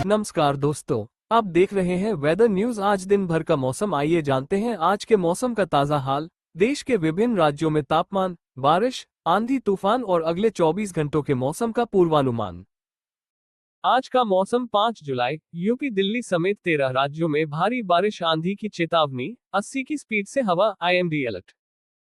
नमस्कार दोस्तों, आप देख रहे हैं वेदर न्यूज। आज दिन भर का मौसम, आइए जानते हैं आज के मौसम का ताजा हाल। देश के विभिन्न राज्यों में तापमान, बारिश, आंधी तूफान और अगले 24 घंटों के मौसम का पूर्वानुमान। आज का मौसम 5 जुलाई, यूपी दिल्ली समेत 13 राज्यों में भारी बारिश, आंधी की चेतावनी, 80 की स्पीड से हवा, IMD अलर्ट।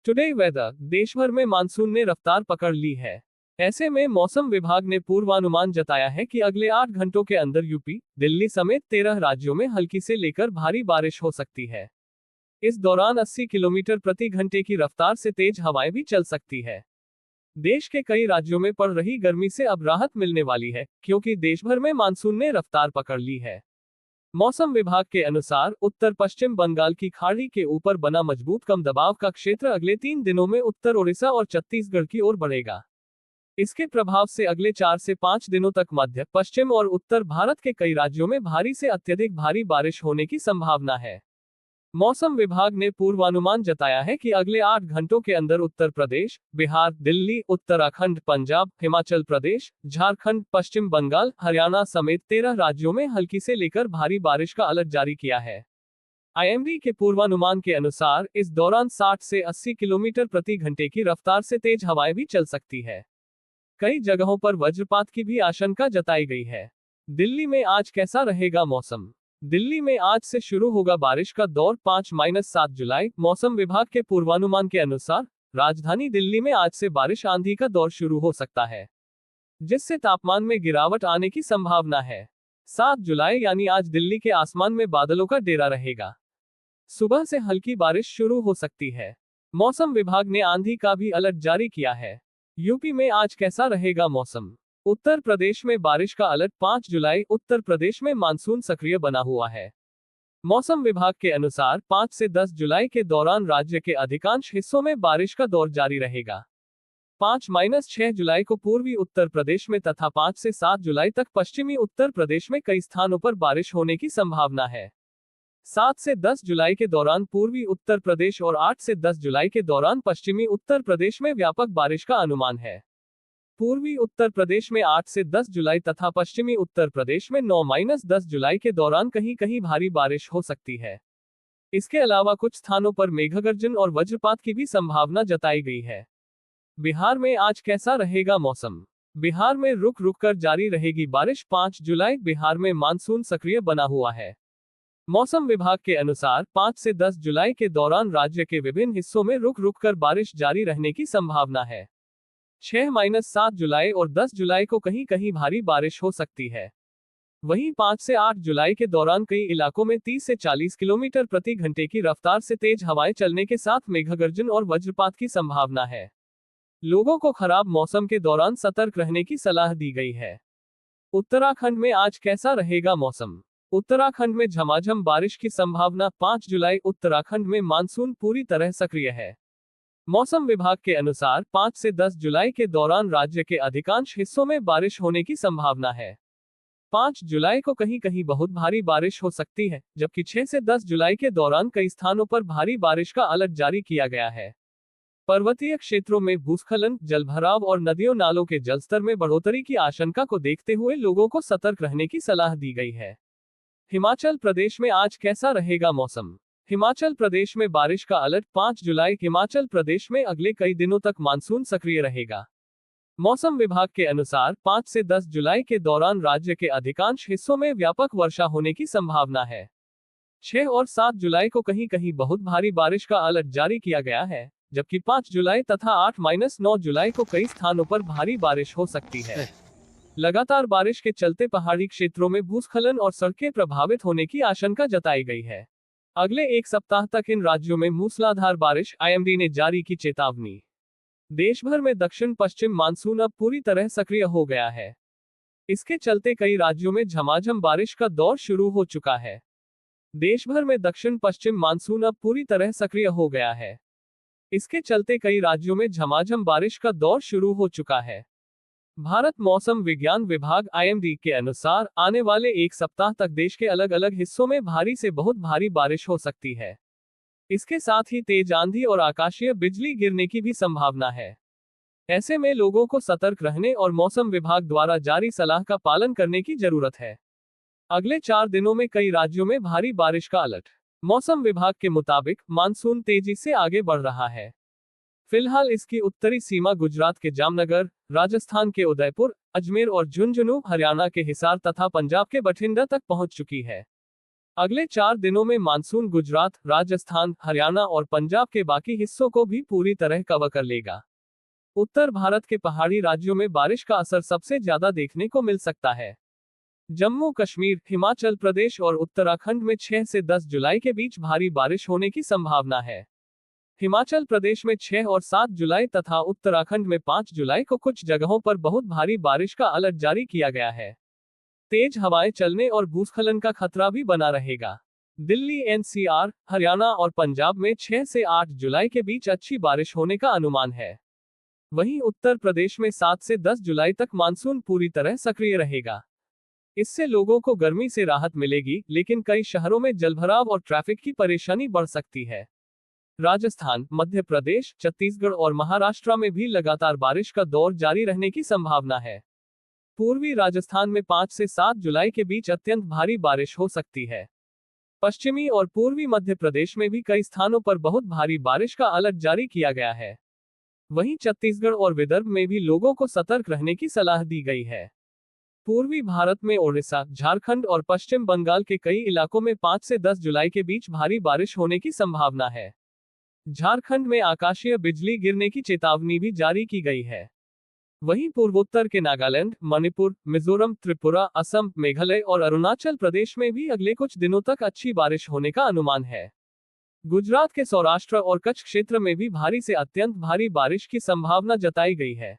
टुडे वेदर, देश भर में मानसून ने रफ्तार पकड़ ली है। ऐसे में मौसम विभाग ने पूर्वानुमान जताया है कि अगले 8 घंटों के अंदर यूपी, दिल्ली समेत 13 राज्यों में हल्की से लेकर भारी बारिश हो सकती है। इस दौरान 80 किलोमीटर प्रति घंटे की रफ्तार से तेज हवाएं भी चल सकती है। देश के कई राज्यों में पड़ रही गर्मी से अब राहत मिलने वाली है, क्योंकि देश भर में मानसून ने रफ्तार पकड़ ली है। मौसम विभाग के अनुसार उत्तर पश्चिम बंगाल की खाड़ी के ऊपर बना मजबूत कम दबाव का क्षेत्र अगले 3 दिनों में उत्तर ओडिशा और छत्तीसगढ़ की ओर बढ़ेगा। इसके प्रभाव से अगले 4 से 5 दिनों तक मध्य, पश्चिम और उत्तर भारत के कई राज्यों में भारी से अत्यधिक भारी बारिश होने की संभावना है। मौसम विभाग ने पूर्वानुमान जताया है कि अगले 8 घंटों के अंदर उत्तर प्रदेश, बिहार, दिल्ली, उत्तराखंड, पंजाब, हिमाचल प्रदेश, झारखंड, पश्चिम बंगाल, हरियाणा समेत 13 राज्यों में हल्की से लेकर भारी बारिश का अलर्ट जारी किया है। IMD के पूर्वानुमान के अनुसार इस दौरान 60 से 80 किलोमीटर प्रति घंटे की रफ्तार से तेज हवाएं भी चल सकती है। कई जगहों पर वज्रपात की भी आशंका जताई गई है। दिल्ली में आज कैसा रहेगा मौसम? दिल्ली में आज से शुरू होगा बारिश का दौर, 5-7 जुलाई। मौसम विभाग के पूर्वानुमान के अनुसार राजधानी दिल्ली में आज से बारिश, आंधी का दौर शुरू हो सकता है, जिससे तापमान में गिरावट आने की संभावना है। 7 जुलाई यानी आज दिल्ली के आसमान में बादलों का डेरा रहेगा। सुबह से हल्की बारिश शुरू हो सकती है। मौसम विभाग ने आंधी का भी अलर्ट जारी किया है। यूपी में आज कैसा रहेगा मौसम? उत्तर प्रदेश में बारिश का अलर्ट, 5 जुलाई। उत्तर प्रदेश में मानसून सक्रिय बना हुआ है। मौसम विभाग के अनुसार 5 से 10 जुलाई के दौरान राज्य के अधिकांश हिस्सों में बारिश का दौर जारी रहेगा। 5-6 जुलाई को पूर्वी उत्तर प्रदेश में तथा 5 से 7 जुलाई तक पश्चिमी उत्तर प्रदेश में कई स्थानों पर बारिश होने की संभावना है। 7 से 10 जुलाई के दौरान पूर्वी उत्तर प्रदेश और 8 से 10 जुलाई के दौरान पश्चिमी उत्तर प्रदेश में व्यापक बारिश का अनुमान है। पूर्वी उत्तर प्रदेश में 8 से 10 जुलाई तथा पश्चिमी उत्तर प्रदेश में 9-10 जुलाई के दौरान कहीं कहीं भारी बारिश हो सकती है। इसके अलावा कुछ स्थानों पर मेघगर्जन और वज्रपात की भी संभावना जताई गई है। बिहार में आज कैसा रहेगा मौसम? बिहार में रुक रुक कर जारी रहेगी बारिश, 5 जुलाई। बिहार में मानसून सक्रिय बना हुआ है। मौसम विभाग के अनुसार 5 से 10 जुलाई के दौरान राज्य के विभिन्न हिस्सों में रुक रुक कर बारिश जारी रहने की संभावना है। 6-7 जुलाई और 10 जुलाई को कहीं कहीं भारी बारिश हो सकती है। वहीं 5 से 8 जुलाई के दौरान कई इलाकों में 30 से 40 किलोमीटर प्रति घंटे की रफ्तार से तेज हवाएं चलने के साथ मेघगर्जन और वज्रपात की संभावना है। लोगों को खराब मौसम के दौरान सतर्क रहने की सलाह दी गई है। उत्तराखंड में आज कैसा रहेगा मौसम? उत्तराखंड में झमाझम बारिश की संभावना, 5 जुलाई। उत्तराखंड में मानसून पूरी तरह सक्रिय है। मौसम विभाग के अनुसार 5 से 10 जुलाई के दौरान राज्य के अधिकांश हिस्सों में बारिश होने की संभावना है। 5 जुलाई को कहीं कहीं बहुत भारी बारिश हो सकती है, जबकि 6 से 10 जुलाई के दौरान कई स्थानों पर भारी बारिश का अलर्ट जारी किया गया है। पर्वतीय क्षेत्रों में भूस्खलन, जलभराव और नदियों नालों के जलस्तर में बढ़ोतरी की आशंका को देखते हुए लोगों को सतर्क रहने की सलाह दी गई है। हिमाचल प्रदेश में आज कैसा रहेगा मौसम? हिमाचल प्रदेश में बारिश का अलर्ट, 5 जुलाई। हिमाचल प्रदेश में अगले कई दिनों तक मानसून सक्रिय रहेगा। मौसम विभाग के अनुसार 5 से 10 जुलाई के दौरान राज्य के अधिकांश हिस्सों में व्यापक वर्षा होने की संभावना है। 6 और 7 जुलाई को कहीं कहीं बहुत भारी बारिश का अलर्ट जारी किया गया है, जबकि 5 जुलाई तथा 8-9 जुलाई को कई स्थानों पर भारी बारिश हो सकती है। लगातार बारिश के चलते पहाड़ी क्षेत्रों में भूस्खलन और सड़कें प्रभावित होने की आशंका जताई गई है। अगले एक सप्ताह तक इन राज्यों में मूसलाधार बारिश, IMD ने जारी की चेतावनी। देश भर में दक्षिण पश्चिम मानसून अब पूरी तरह सक्रिय हो गया है। इसके चलते कई राज्यों में झमाझम बारिश का दौर शुरू हो चुका है। देश भर में दक्षिण पश्चिम मानसून अब पूरी तरह सक्रिय हो गया है। इसके चलते कई राज्यों में झमाझम बारिश का दौर शुरू हो चुका है। भारत मौसम विज्ञान विभाग IMD के अनुसार आने वाले एक सप्ताह तक देश के अलग अलग हिस्सों में भारी से बहुत भारी बारिश हो सकती है। इसके साथ ही तेज आंधी और आकाशीय बिजली गिरने की भी संभावना है। ऐसे में लोगों को सतर्क रहने और मौसम विभाग द्वारा जारी सलाह का पालन करने की जरूरत है। अगले 4 दिनों में कई राज्यों में भारी बारिश का अलर्ट। मौसम विभाग के मुताबिक मानसून तेजी से आगे बढ़ रहा है। फिलहाल इसकी उत्तरी सीमा गुजरात के जामनगर, राजस्थान के उदयपुर, अजमेर और झुंझुनू, हरियाणा के हिसार तथा पंजाब के बठिंडा तक पहुंच चुकी है। अगले 4 दिनों में मानसून गुजरात, राजस्थान, हरियाणा और पंजाब के बाकी हिस्सों को भी पूरी तरह कवर कर लेगा। उत्तर भारत के पहाड़ी राज्यों में बारिश का असर सबसे ज्यादा देखने को मिल सकता है। जम्मू कश्मीर, हिमाचल प्रदेश और उत्तराखंड में 6 से 10 जुलाई के बीच भारी बारिश होने की संभावना है। हिमाचल प्रदेश में 6 और 7 जुलाई तथा उत्तराखंड में 5 जुलाई को कुछ जगहों पर बहुत भारी बारिश का अलर्ट जारी किया गया है। तेज हवाएं चलने और भूस्खलन का खतरा भी बना रहेगा। दिल्ली, एनसीआर, हरियाणा और पंजाब में 6 से 8 जुलाई के बीच अच्छी बारिश होने का अनुमान है। वहीं उत्तर प्रदेश में 7 से 10 जुलाई तक मानसून पूरी तरह सक्रिय रहेगा। इससे लोगों को गर्मी से राहत मिलेगी, लेकिन कई शहरों में जलभराव और ट्रैफिक की परेशानी बढ़ सकती है। राजस्थान, मध्य प्रदेश, छत्तीसगढ़ और महाराष्ट्र में भी लगातार बारिश का दौर जारी रहने की संभावना है। पूर्वी राजस्थान में 5 से 7 जुलाई के बीच अत्यंत भारी बारिश हो सकती है। पश्चिमी और पूर्वी मध्य प्रदेश में भी कई स्थानों पर बहुत भारी बारिश का अलर्ट जारी किया गया है। वहीं छत्तीसगढ़ और विदर्भ में भी लोगों को सतर्क रहने की सलाह दी गई है। पूर्वी भारत में ओडिशा, झारखंड और पश्चिम बंगाल के कई इलाकों में 5 से 10 जुलाई के बीच भारी बारिश होने की संभावना है। झारखंड में आकाशीय बिजली गिरने की चेतावनी भी जारी की गई है। वहीं पूर्वोत्तर के नागालैंड, मणिपुर, मिजोरम, त्रिपुरा, असम, मेघालय और अरुणाचल प्रदेश में भी अगले कुछ दिनों तक अच्छी बारिश होने का अनुमान है। गुजरात के सौराष्ट्र और कच्छ क्षेत्र में भी भारी से अत्यंत भारी बारिश की संभावना जताई गई है।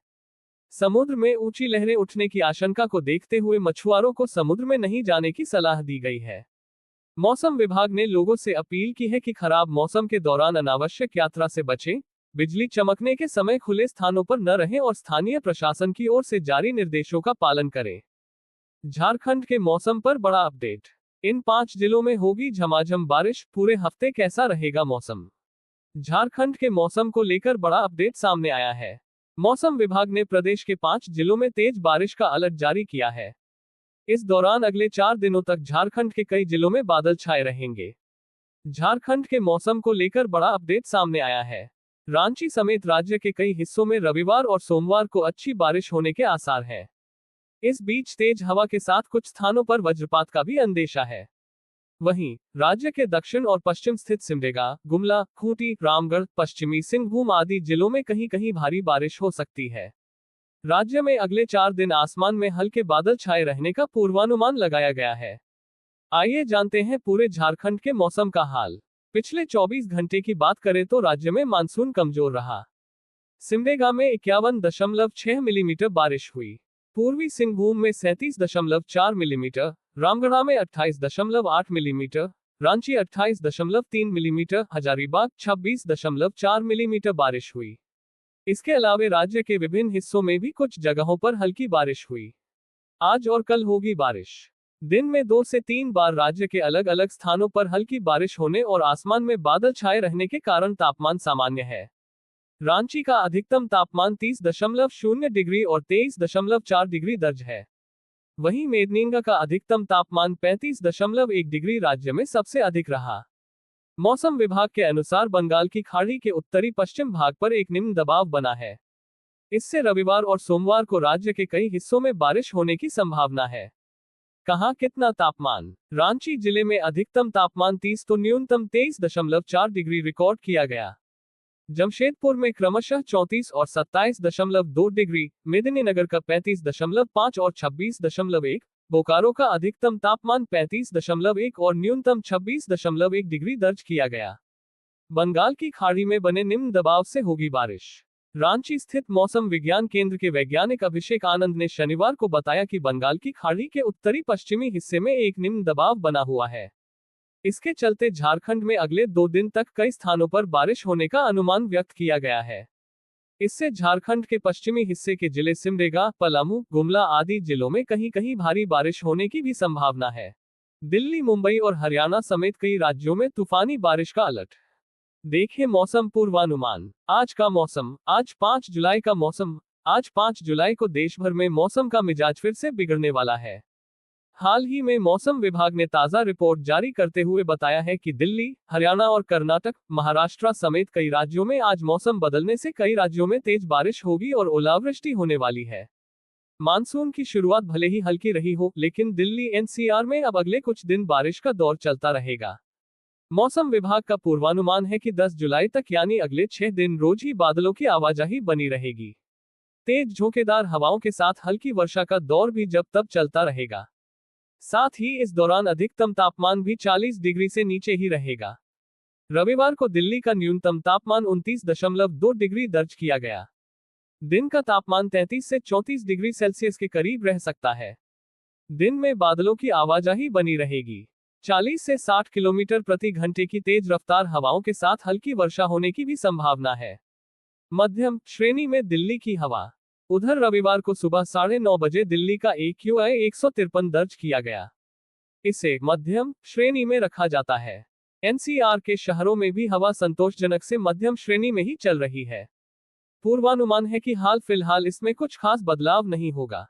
समुद्र में ऊंची लहरें उठने की आशंका को देखते हुए मछुआरों को समुद्र में नहीं जाने की सलाह दी गई है। मौसम विभाग ने लोगों से अपील की है कि खराब मौसम के दौरान अनावश्यक यात्रा से बचें, बिजली चमकने के समय खुले स्थानों पर न रहें और स्थानीय प्रशासन की ओर से जारी निर्देशों का पालन करें। झारखंड के मौसम पर बड़ा अपडेट। इन 5 जिलों में होगी झमाझम बारिश, पूरे हफ्ते कैसा रहेगा मौसम? झारखंड के मौसम को लेकर बड़ा अपडेट सामने आया है। मौसम विभाग ने प्रदेश के 5 जिलों में तेज बारिश का अलर्ट जारी किया है। इस दौरान अगले 4 दिनों तक झारखंड के कई जिलों में बादल छाए रहेंगे। झारखंड के मौसम को लेकर बड़ा अपडेट सामने आया है। रांची समेत राज्य के कई हिस्सों में रविवार और सोमवार को अच्छी बारिश होने के आसार हैं। इस बीच तेज हवा के साथ कुछ स्थानों पर वज्रपात का भी अंदेशा है। वहीं राज्य के दक्षिण और पश्चिम स्थित सिमडेगा, गुमला, खूंटी, रामगढ़, पश्चिमी सिंहभूम आदि जिलों में कहीं कहीं भारी बारिश हो सकती है। राज्य में अगले 4 दिन आसमान में हल्के बादल छाए रहने का पूर्वानुमान लगाया गया है। आइए जानते हैं पूरे झारखंड के मौसम का हाल। पिछले 24 घंटे की बात करें तो राज्य में मानसून कमजोर रहा। सिमडेगा में 51.6 मिलीमीटर बारिश हुई। पूर्वी सिंहभूम में 37.4 मिलीमीटर, रामगढ़ में 28.8 millimetre, Ranchi 28.3 millimetre, Hazaribagh 26.4 millimetre बारिश हुई। इसके अलावा राज्य के विभिन्न हिस्सों में भी कुछ जगहों पर हल्की बारिश हुई। आज और कल होगी बारिश। दिन में 2 से 3 बार राज्य के अलग अलग स्थानों पर हल्की बारिश होने और आसमान में बादल छाए रहने के कारण तापमान सामान्य है। रांची का अधिकतम तापमान 30.0 डिग्री और 23.4 डिग्री दर्ज है। वहीं मेदिनीनगर का अधिकतम तापमान 35.1 डिग्री राज्य में सबसे अधिक रहा। मौसम विभाग के अनुसार बंगाल की खाड़ी के उत्तरी पश्चिम भाग पर एक निम्न दबाव बना है। इससे रविवार और सोमवार को राज्य के कई हिस्सों में बारिश होने की संभावना है। कहां कितना तापमान? रांची जिले में अधिकतम तापमान 30 तो न्यूनतम 23.4 डिग्री रिकॉर्ड किया गया। जमशेदपुर में क्रमशः 34 और 27.2 डिग्री, मेदिनीनगर का 35.5 और 26.1, बोकारो का अधिकतम तापमान 35.1 और न्यूनतम 26.1 डिग्री दर्ज किया गया। बंगाल की खाड़ी में बने निम्न दबाव से होगी बारिश। रांची स्थित मौसम विज्ञान केंद्र के वैज्ञानिक अभिषेक आनंद ने शनिवार को बताया कि बंगाल की खाड़ी के उत्तरी पश्चिमी हिस्से में एक निम्न दबाव बना हुआ है। इसके चलते झारखंड में अगले 2 दिन तक कई स्थानों पर बारिश होने का अनुमान व्यक्त किया गया है। इससे झारखंड के पश्चिमी हिस्से के जिले सिमडेगा, पलामू, गुमला आदि जिलों में कहीं कहीं भारी बारिश होने की भी संभावना है। दिल्ली, मुंबई और हरियाणा समेत कई राज्यों में तूफानी बारिश का अलर्ट। देखें मौसम पूर्वानुमान। आज का मौसम। आज 5 जुलाई का मौसम। आज 5 जुलाई को देश भर में मौसम का मिजाज फिर से बिगड़ने वाला है। हाल ही में मौसम विभाग ने ताजा रिपोर्ट जारी करते हुए बताया है कि दिल्ली, हरियाणा और कर्नाटक, महाराष्ट्र समेत कई राज्यों में आज मौसम बदलने से कई राज्यों में तेज बारिश होगी और ओलावृष्टि होने वाली है। मानसून की शुरुआत भले ही हल्की रही हो, लेकिन दिल्ली एनसीआर में अब अगले कुछ दिन बारिश का दौर चलता रहेगा। मौसम विभाग का पूर्वानुमान है कि 10 जुलाई तक यानी अगले 6 दिन रोज ही बादलों की आवाजाही बनी रहेगी। तेज झोंकेदार हवाओं के साथ हल्की वर्षा का दौर भी जब तब चलता रहेगा। साथ ही इस दौरान अधिकतम तापमान भी 40 डिग्री से नीचे ही रहेगा। रविवार को दिल्ली का न्यूनतम तापमान 29.2 डिग्री दर्ज किया गया। दिन का तापमान 33 से 34 डिग्री सेल्सियस के करीब रह सकता है। दिन में बादलों की आवाजाही बनी रहेगी। 40 से 60 किलोमीटर प्रति घंटे की तेज रफ्तार हवाओं के साथ हल्की वर्षा होने की भी संभावना है। मध्यम श्रेणी में दिल्ली की हवा। उधर रविवार को सुबह 9:30 बजे दिल्ली का AQI 153 दर्ज किया गया। इसे मध्यम श्रेणी में रखा जाता है। एनसीआर के शहरों में भी हवा संतोषजनक से मध्यम श्रेणी में ही चल रही है। पूर्वानुमान है कि हाल फिलहाल इसमें कुछ खास बदलाव नहीं होगा।